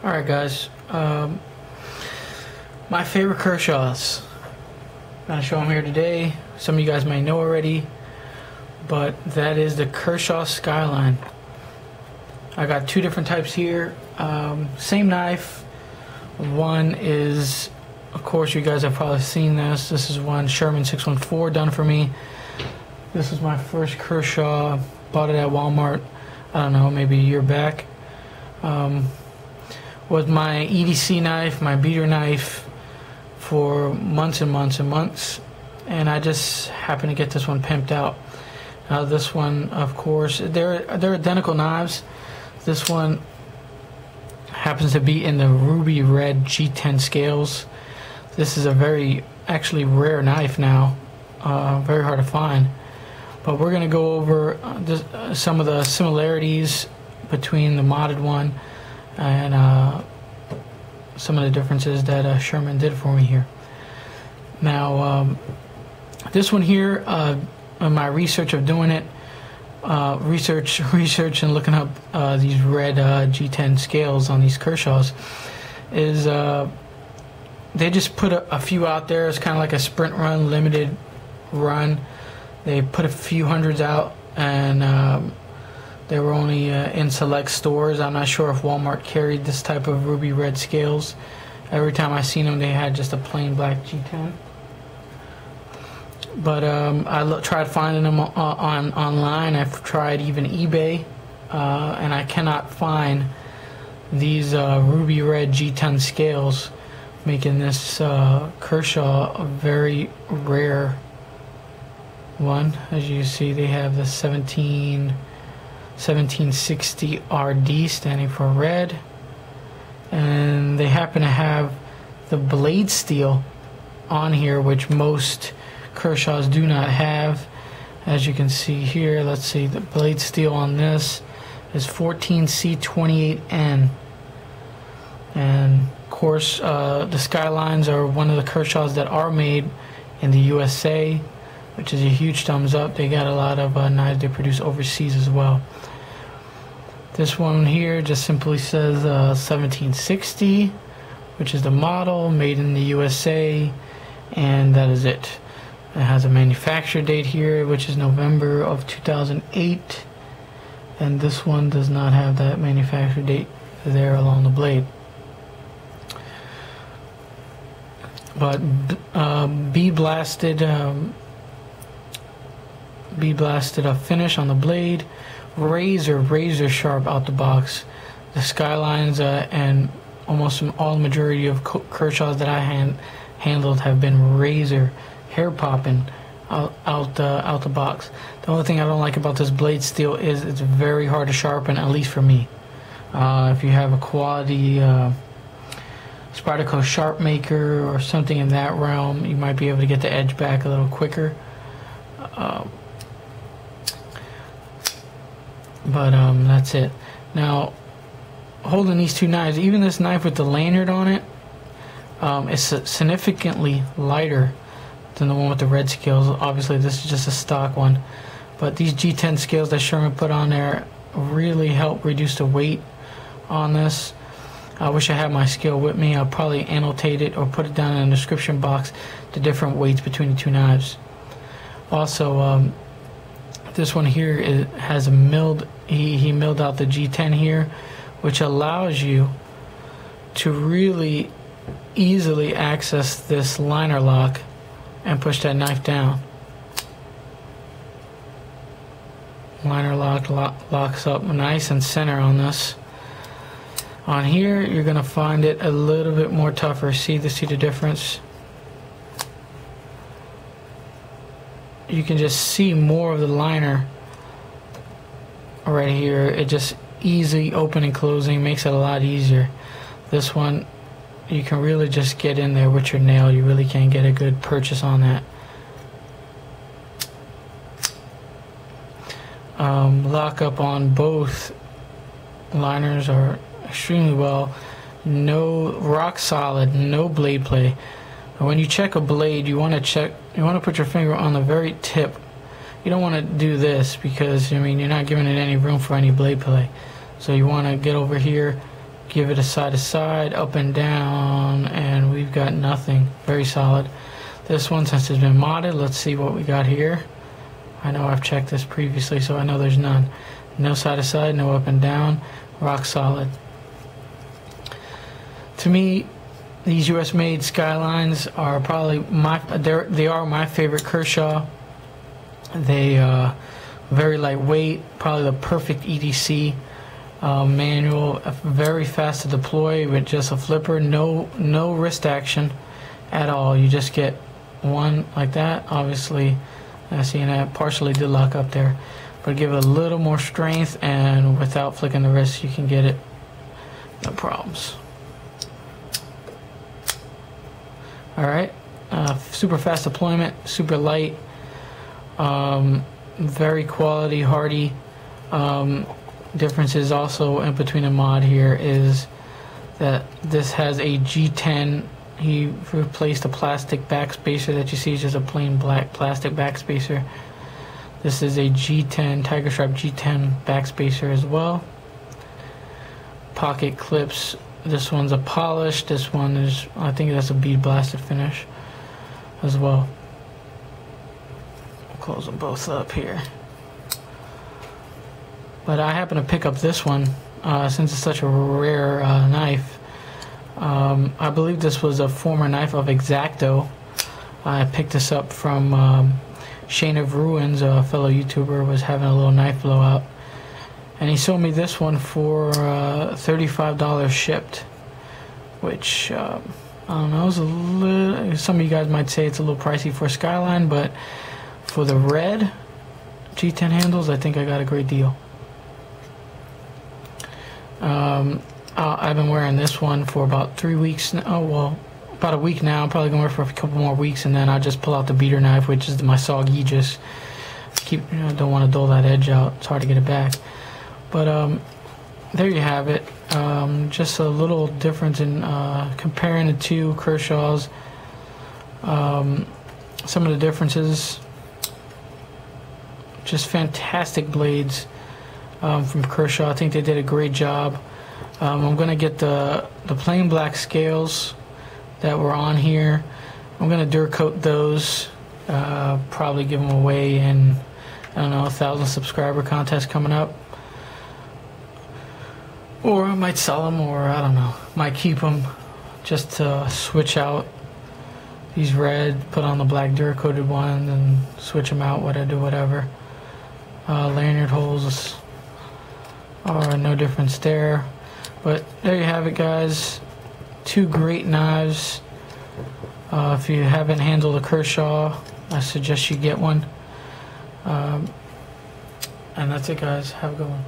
Alright guys, my favorite Kershaws. I'm going to show them here today. Some of you guys may know already, but that is the Kershaw Skyline. I got two different types here. Same knife. One is, of course you guys have probably seen this. This is one Sherman 614 done for me. This is my first Kershaw. Bought it at Walmart, I don't know, maybe a year back. Was my EDC knife, my beater knife for months and months and months, and I just happened to get this one pimped out. This one, of course, they're identical knives. This one happens to be in the ruby red G10 scales. This is a very actually rare knife now, very hard to find. But we're going to go over some of the similarities between the modded one and some of the differences that Sherman did for me here. Now, this one here, in my research of doing it, research and looking up these red G10 scales on these Kershaws, is they just put a few out there. It's kind of like a sprint run, limited run. They put a few hundreds out, and they were only in select stores. I'm not sure if Walmart carried this type of ruby red scales. Every time I seen them, they had just a plain black G10. But I tried finding them online. I've tried even eBay, and I cannot find these ruby red G10 scales, making this Kershaw a very rare one. As you see, they have the 1760 RD standing for red, and they happen to have the blade steel on here, which most Kershaws do not have. As you can see here, let's see, the blade steel on this is 14C28N, and of course the Skylines are one of the Kershaws that are made in the USA, which is a huge thumbs up. They got a lot of knives they produce overseas as well. This one here just simply says 1760, which is the model, made in the USA, and that is it. It has a manufacture date here, which is November of 2008, and this one does not have that manufacture date there along the blade. But bee blasted finish on the blade, razor sharp out the box. The Skylines and almost all the majority of Kershaws that I handled have been razor, hair popping out the box. The only thing I don't like about this blade steel is it's very hard to sharpen, at least for me. If you have a quality Spyderco sharp maker or something in that realm, you might be able to get the edge back a little quicker. But that's it. Now, holding these two knives, even this knife with the lanyard on it, is significantly lighter than the one with the red scales. Obviously, this is just a stock one, but these G10 scales that Sherman put on there really help reduce the weight on this. I wish I had my scale with me. I'll probably annotate it or put it down in the description box, the different weights between the two knives. Also, this one here has a milled, he milled out the G10 here, which allows you to really easily access this liner lock and push that knife down. Liner lock locks up nice and center on this. On here, you're going to find it a little bit more tougher. See the difference? You can just see more of the liner right here. It just easy open and closing, makes it a lot easier. This one, you can really just get in there with your nail. You really can't get a good purchase on that. Lock up on both liners are extremely well. No, rock solid, no blade play. When you check a blade, you want to put your finger on the very tip. You don't want to do this because, I mean, you're not giving it any room for any blade play. So you want to get over here Give it a side to side, up and down, and we've got nothing. Very solid. This one, since it's been modded, let's see what we got here. I know I've checked this previously, so I know there's none. No side to side, no up and down, rock solid. To me, these US made Skylines are probably they are my favorite Kershaw. They very lightweight, probably the perfect EDC. Manual, very fast to deploy with just a flipper, no wrist action at all. You just get one like that. Obviously, I see that partially did lock up there, but give it a little more strength, and without flicking the wrist, you can get it, no problems. All right, super fast deployment, super light, very quality, hardy. Differences also in between the mod here is that this has a G10. He replaced the plastic backspacer that you see is just a plain black plastic backspacer. This is a G10 Tiger Stripe G10 backspacer as well. Pocket clips. This one's a polished. This one is, I think that's a bead blasted finish as well. I'll close them both up here. But I happen to pick up this one since it's such a rare knife. I believe this was a former knife of X-Acto. I picked this up from Shane of Ruins, a fellow YouTuber, was having a little knife blowout. And he sold me this one for $35 shipped. Which, I don't know, is a little, some of you guys might say it's a little pricey for Skyline, but for the red G10 handles, I think I got a great deal. I've been wearing this one for about 3 weeks now. Oh, well, about a week now. I'm probably going to wear it for a couple more weeks, and then I'll just pull out the beater knife, which is my soggy. Just keep, don't want to dull that edge out. It's hard to get it back. But there you have it. Just a little difference in comparing the two Kershaws. Some of the differences. Just fantastic blades from Kershaw. I think they did a great job. I'm going to get the plain black scales that were on here. I'm going to dur coat those. Probably give them away in, I don't know, 1,000 subscriber contest coming up. Or I might sell them, or I don't know. Might keep them just to switch out these red, put on the black dur coated one, and switch them out, whatever. Lanyard holes are no difference there. But there you have it, guys. Two great knives. If you haven't handled a Kershaw, I suggest you get one. And that's it, guys. Have a good one.